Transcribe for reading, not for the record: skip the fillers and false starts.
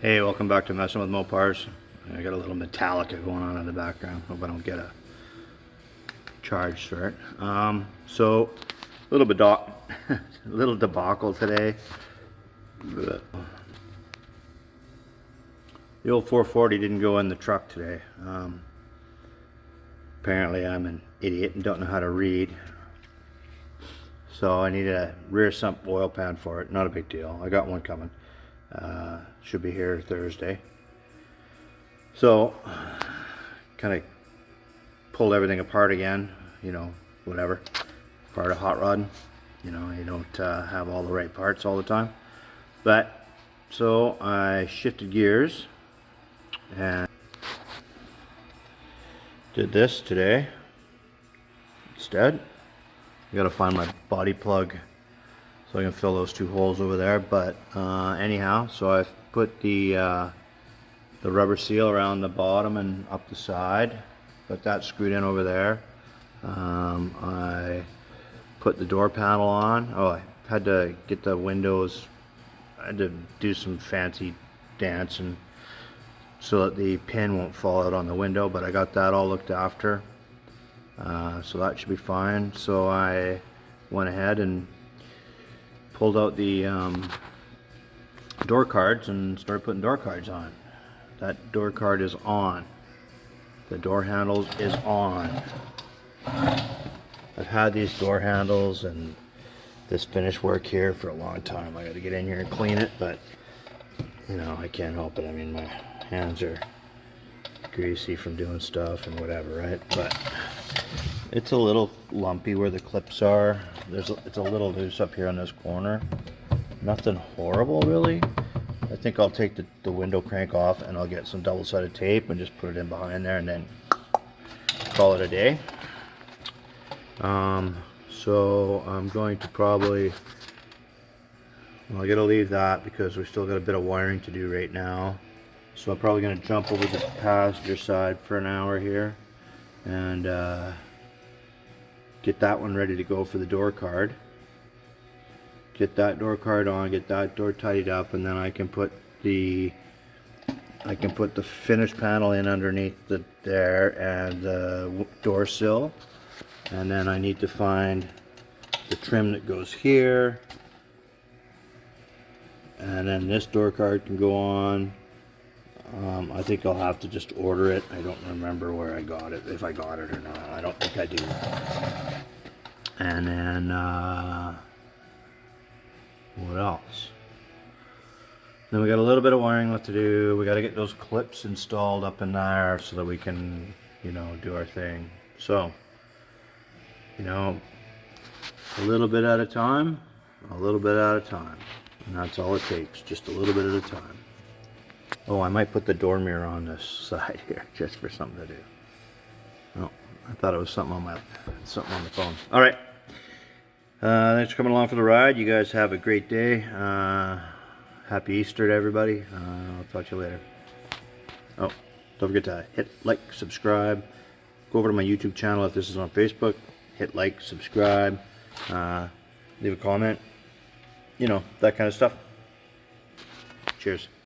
Hey, welcome back to Messing with Mopars. I got a little Metallica going on in the background. Hope I don't get a charge for it. So a little bit a little debacle today. The old 440 didn't go in the truck today. Apparently I'm an idiot and don't know how to read. So I need a rear sump oil pan for it. Not a big deal. I got one coming. Should be here Thursday. So kind of pulled everything apart again, whatever. Part of hot rod, you don't have all the right parts all the time. But so I shifted gears and did this today instead. I gotta find my body plug so I can fill those two holes over there. But anyhow, so I've put the rubber seal around the bottom and up the side. Got that screwed in over there. I put the door panel on. Oh, I had to get the windows. I had to do some fancy dancing so that the pin won't fall out on the window, but I got that all looked after. So that should be fine. So I went ahead and pulled out the door cards and started putting door cards on. That door card is on. The door handles is on. I've had these door handles and this finish work here for a long time. I got to get in here and clean it, but I can't help it. I mean, my hands are greasy from doing stuff and whatever, right? But it's a little lumpy where the clips are. It's a little loose up here on this corner. Nothing horrible really. I think I'll take the window crank off and I'll get some double-sided tape and just put it in behind there and then call it a day. So I'm going to probably, well, I gotta leave that because we still got a bit of wiring to do right now. So I'm probably gonna jump over to the passenger side for an hour here and get that one ready to go for the door card. Get that door card on, get that door tidied up, and then I can put the finish panel in underneath there and the door sill. And then I need to find the trim that goes here. And then this door card can go on. I think I'll have to just order it. I don't remember where I got it, if I got it or not. I don't think I do. And then what else? Then we got a little bit of wiring left to do. We got to get those clips installed up in there so that we can, do our thing. So, a little bit at a time, a little bit at a time. And that's all it takes, just a little bit at a time. Oh, I might put the door mirror on this side here just for something to do. Oh, I thought it was something on the phone. All right. Thanks for coming along for the ride. You guys have a great day. Happy Easter to everybody. I'll talk to you later. Oh, don't forget to hit like, subscribe. Go over to my YouTube channel if this is on Facebook. Hit like, subscribe, leave a comment. That kind of stuff. Cheers.